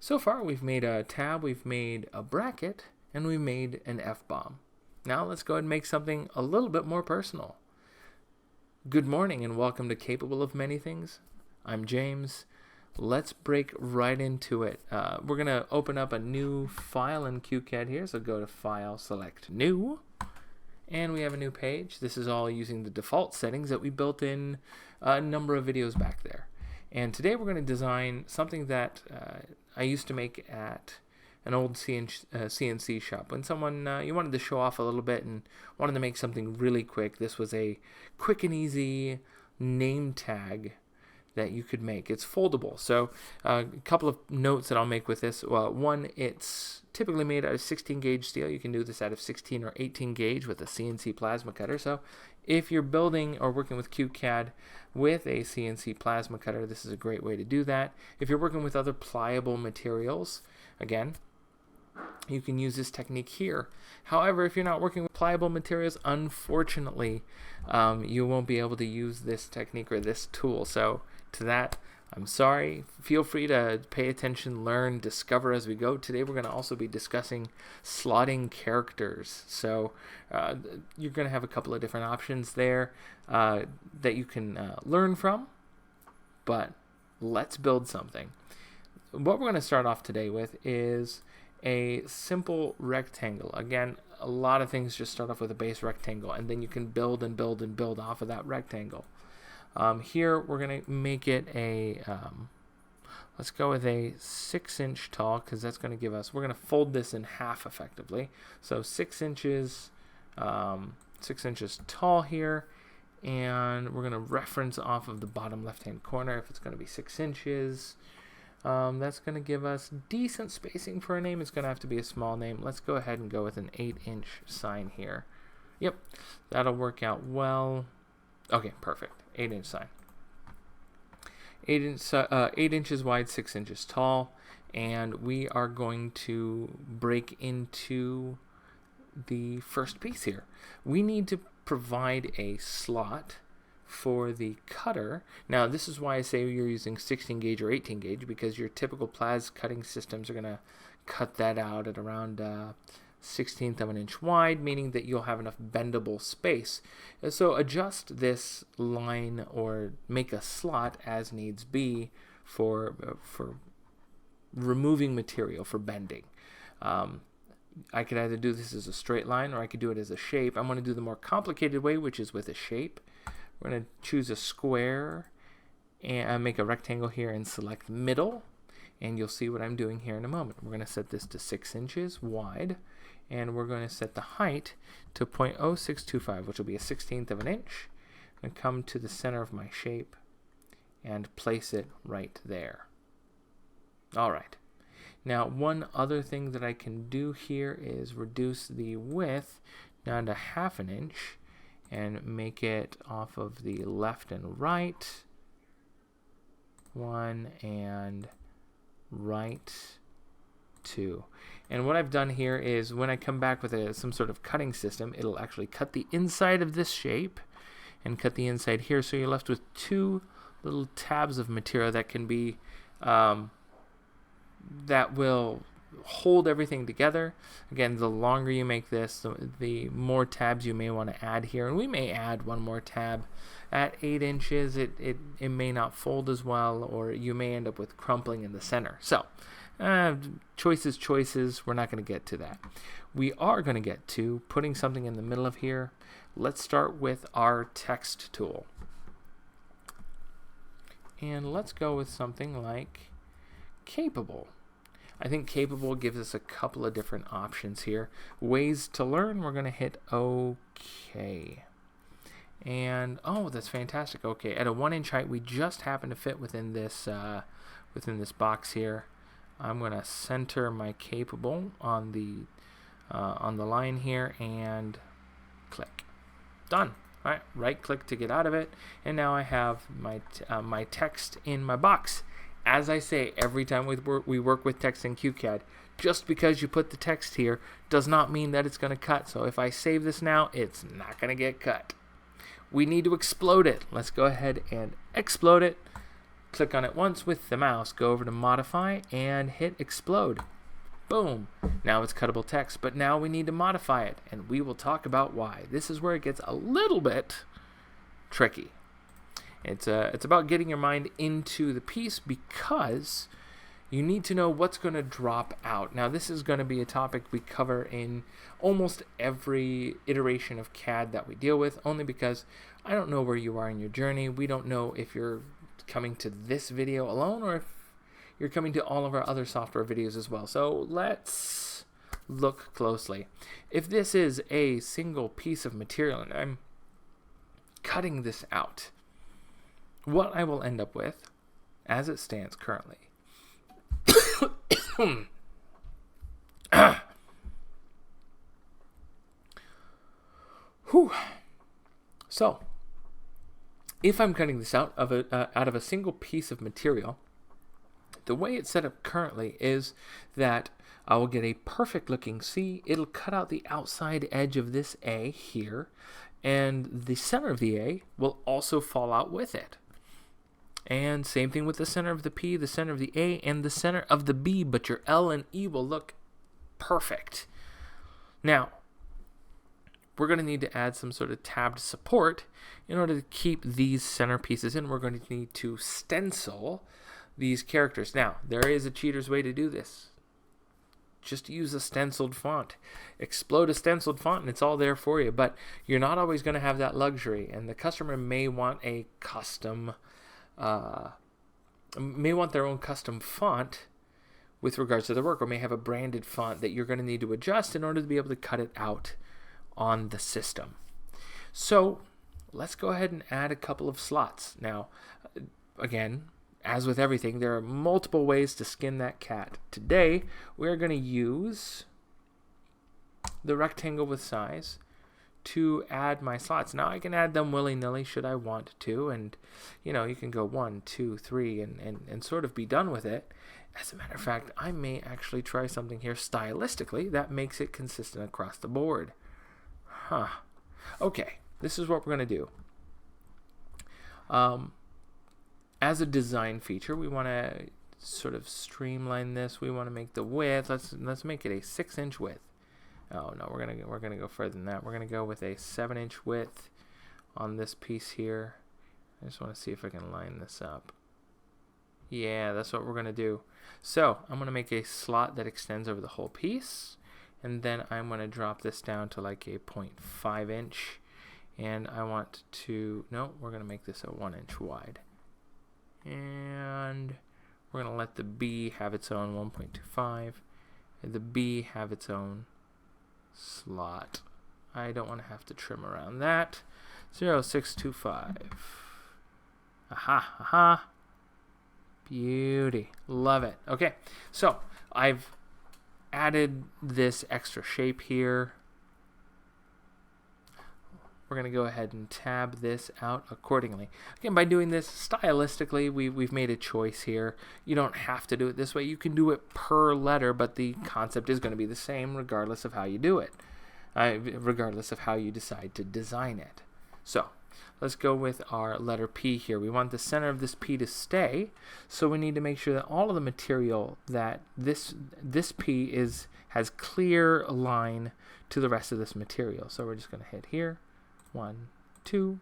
So far we've made a tab, we've made a bracket, and we've made an F-bomb. Now let's go ahead and make something a little bit more personal. Good morning and welcome to Capable of Many Things. I'm James. Let's break right into it. We're going to open up a new file in QCAD here. So go to File, select New, and we have a new page. This is all using the default settings that we built in a number of videos back there. And today we're going to design something that I used to make at an old CNC shop. When someone, you wanted to show off a little bit and wanted to make something really quick, this was a quick and easy name tag that you could make. It's foldable. So a couple of notes that I'll make with this. Well, one, it's typically made out of 16 gauge steel. You can do this out of 16 or 18 gauge with a CNC plasma cutter. So if you're building or working with QCAD with a CNC plasma cutter, this is a great way to do that. If you're working with other pliable materials, again, you can use this technique here. However, if you're not working with pliable materials, unfortunately, you won't be able to use this technique or this tool. So to that, I'm sorry. Feel free to pay attention, learn, discover as we go. Today we're going to also be discussing slotting characters. So you're going to have a couple of different options there that you can learn from. But let's build something. What we're going to start off today with is a simple rectangle. Again, a lot of things just start off with a base rectangle, and then you can build and build and build off of that rectangle. Here we're going to make it a, let's go with a 6-inch tall, because that's going to give us, we're going to fold this in half effectively. So 6 inches, 6 inches tall here, and we're going to reference off of the bottom left-hand corner if it's going to be 6 inches. That's going to give us decent spacing for a name. It's going to have to be a small name. Let's go ahead and go with an 8-inch sign here. Yep, that'll work out well. Okay, perfect. 8-inch sign. 8 inches wide, 6 inches tall, and we are going to break into the first piece here. We need to provide a slot for the cutter. Now this is why I say you're using 16 gauge or 18 gauge, because your typical plas cutting systems are going to cut that out at around 1/16 of an inch wide, meaning that you'll have enough bendable space. And so adjust this line or make a slot as needs be for removing material for bending. I could either do this as a straight line or I could do it as a shape. I'm going to do the more complicated way, which is with a shape. We're going to choose a square and make a rectangle here and select middle, and you'll see what I'm doing here in a moment. We're going to set this to 6 inches wide, and we're going to set the height to 0.0625, which will be 1/16 of an inch. I'm going to come to the center of my shape and place it right there. All right. Now, one other thing that I can do here is reduce the width down to 1/2 inch and make it off of the left and right. 1 and right 2. And what I've done here is when I come back with some sort of cutting system, it'll actually cut the inside of this shape and cut the inside here. So you're left with 2 little tabs of material that can be, that will hold everything together. Again, the longer you make this, the more tabs you may want to add here, and we may add one more tab. At 8 inches, it may not fold as well, or you may end up with crumpling in the center. So choices, we're not going to get to that. We are going to get to putting something in the middle of here. Let's start with our text tool, and let's go with something like capable. I think capable gives us a couple of different options here. Ways to learn, we're going to hit OK. And, oh, that's fantastic. Okay, at a 1-inch height, we just happen to fit within this box here. I'm going to center my capable on the line here and click. Done. All right, right click to get out of it. And now I have my text in my box. As I say every time we work with text in QCAD, just because you put the text here does not mean that it's going to cut. So if I save this now, it's not going to get cut. We need to explode it. Let's go ahead and explode it. Click on it once with the mouse, go over to modify and hit explode. Boom. Now it's cuttable text, but now we need to modify it, and we will talk about why. This is where it gets a little bit tricky. It's about getting your mind into the piece, because you need to know what's going to drop out. Now, this is going to be a topic we cover in almost every iteration of CAD that we deal with, only because I don't know where you are in your journey. We don't know if you're coming to this video alone or if you're coming to all of our other software videos as well. So let's look closely. If this is a single piece of material and I'm cutting this out, what I will end up with, as it stands currently, So, if I'm cutting this out of a single piece of material, the way it's set up currently is that I will get a perfect looking C. It'll cut out the outside edge of this A here, and the center of the A will also fall out with it. And same thing with the center of the P, the center of the A, and the center of the B, but your L and E will look perfect. Now, we're going to need to add some sort of tabbed support in order to keep these center pieces in. We're going to need to stencil these characters. Now, there is a cheater's way to do this. Just use a stenciled font. Explode a stenciled font and it's all there for you, but you're not always going to have that luxury, and the customer may want a custom may want their own custom font with regards to their work, or may have a branded font that you're going to need to adjust in order to be able to cut it out on the system. So let's go ahead and add a couple of slots. Now, again, as with everything, there are multiple ways to skin that cat. Today, we're going to use the rectangle with size to add my slots. Now, I can add them willy-nilly should I want to, and you know, you can go 1, 2, 3 and sort of be done with it. As a matter of fact, I may actually try something here stylistically that makes it consistent across the board. Okay, this is what we're going to do. As a design feature, we want to sort of streamline this. We want to make the width. Let's make it a 6-inch width. Oh no, we're gonna go further than that. We're gonna go with a 7-inch width on this piece here. I just want to see if I can line this up. Yeah, that's what we're gonna do. So I'm gonna make a slot that extends over the whole piece, and then I'm gonna drop this down to like a 0.5 inch, and I want to, no, we're gonna make this a 1-inch wide, and we're gonna let the B have its own 1.25 and the B have its own slot. I don't want to have to trim around that. 0.625. Aha. Beauty. Love it. Okay, so I've added this extra shape here. We're going to go ahead and tab this out accordingly. Again, by doing this stylistically, we've made a choice here. You don't have to do it this way. You can do it per letter, but the concept is going to be the same regardless of how you do it, regardless of how you decide to design it. So let's go with our letter P here. We want the center of this P to stay, so we need to make sure that all of the material that this P has clear line to the rest of this material. So we're just going to hit here. 1, 2,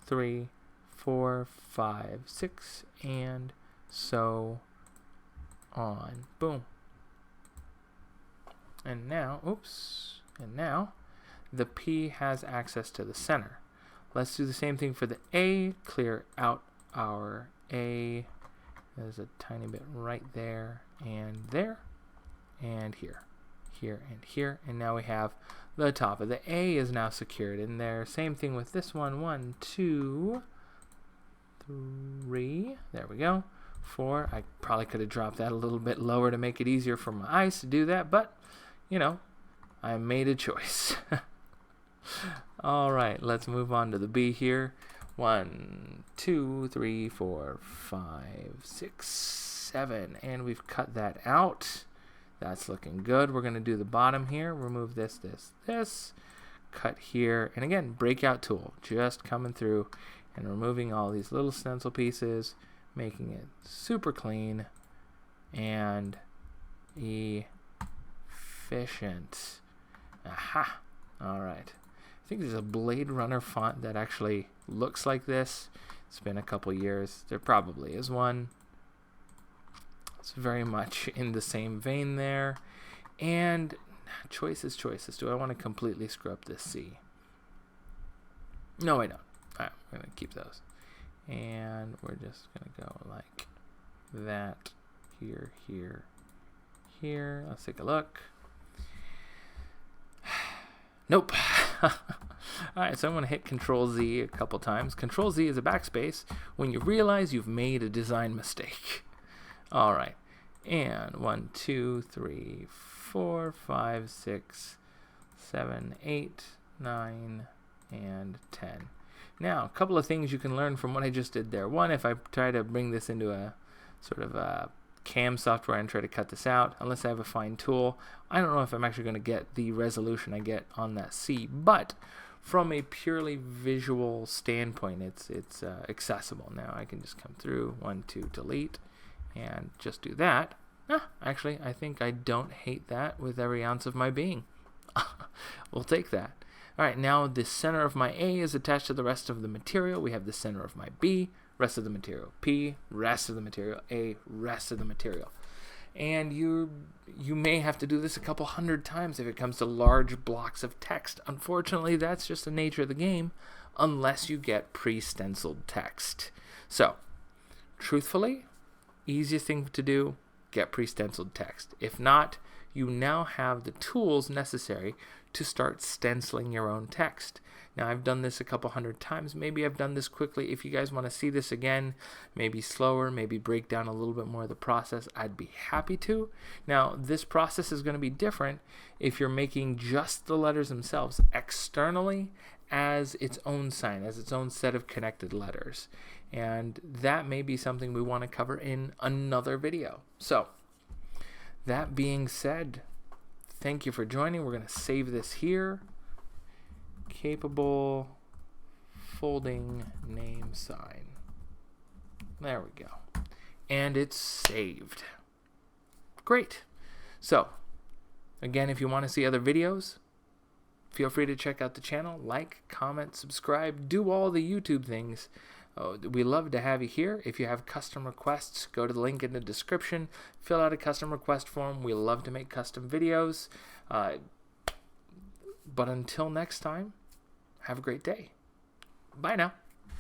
3, 4, 5, 6, and so on. Boom. And now, oops, and now the P has access to the center. Let's do the same thing for the A. Clear out our A. There's a tiny bit right there, and here, and here, and now we have the top of the A is now secured in there. Same thing with this one. 1, 2, 3. There we go. 4. I probably could have dropped that a little bit lower to make it easier for my eyes to do that, but you know, I made a choice. All right, let's move on to the B here. 1, 2, 3, 4, 5, 6, 7, and we've cut that out. That's looking good. We're going to do the bottom here. Remove this, cut here, and again, breakout tool, just coming through and removing all these little stencil pieces, making it super clean and efficient. Aha! All right. I think there's a Blade Runner font that actually looks like this. It's been a couple years. There probably is one. It's very much in the same vein there. And choices. Do I want to completely screw up this C? No, I don't. All right, we're going to keep those. And we're just going to go like that. Here. Let's take a look. Nope. Alright, so I'm going to hit Control Z a couple times. Control Z is a backspace when you realize you've made a design mistake. Alright, and 1, 2, 3, 4, 5, 6, 7, 8, 9, and 10. Now, a couple of things you can learn from what I just did there. One, if I try to bring this into a sort of a CAM software and try to cut this out, unless I have a fine tool, I don't know if I'm actually going to get the resolution I get on that C, but from a purely visual standpoint, it's accessible. Now I can just come through 1, 2, delete, and just do that. Actually, I think I don't hate that with every ounce of my being. We'll take that. Alright, now the center of my A is attached to the rest of the material. We have the center of my B, rest of the material. P, rest of the material. A, rest of the material. And you may have to do this a couple hundred times if it comes to large blocks of text. Unfortunately, that's just the nature of the game, unless you get pre-stenciled text. So, truthfully, easiest thing to do, get pre-stenciled text. If not, you now have the tools necessary to start stenciling your own text. Now, I've done this a couple hundred times. Maybe I've done this quickly. If you guys want to see this again, maybe slower, maybe break down a little bit more of the process, I'd be happy to. Now, this process is going to be different if you're making just the letters themselves externally as its own sign, as its own set of connected letters. And that may be something we want to cover in another video. So, that being said, thank you for joining. We're going to save this here. Capable folding name sign. There we go. And it's saved. Great. So, again, if you want to see other videos, feel free to check out the channel. Like, comment, subscribe, do all the YouTube things. We love to have you here. If you have custom requests, go to the link in the description. Fill out a custom request form. We love to make custom videos. But until next time, have a great day. Bye now.